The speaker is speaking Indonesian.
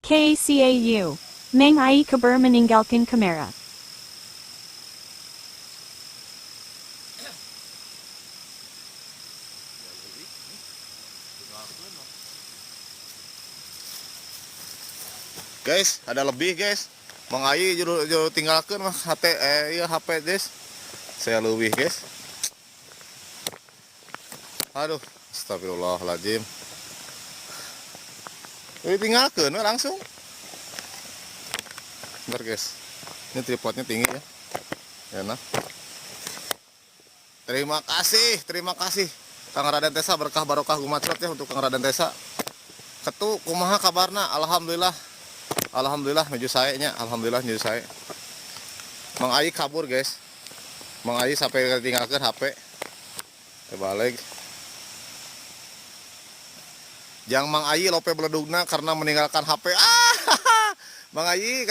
KCAU. Mang Ai Kabar meninggalkan kamera. Guys, ada lebih guys. Mang Ai juru tinggalkan mah HP guys. Saya lebih guys. Aduh, astagfirullahaladzim. Ini tinggalkan langsung. Bentar guys. Ini tripodnya tinggi ya. Enak. Terima kasih. Kang Raden Tesa, berkah barokah gumacrot ya untuk Kang Raden Tesa. Ketu kumaha kabarna? Alhamdulillah menuju saya nya. Alhamdulillah menuju saya. Mang Ai kabur guys. Mang Ai sampai tinggalkan HP. Balik. Jang Mang Ai lope beledugna karena meninggalkan HP. Mang Ai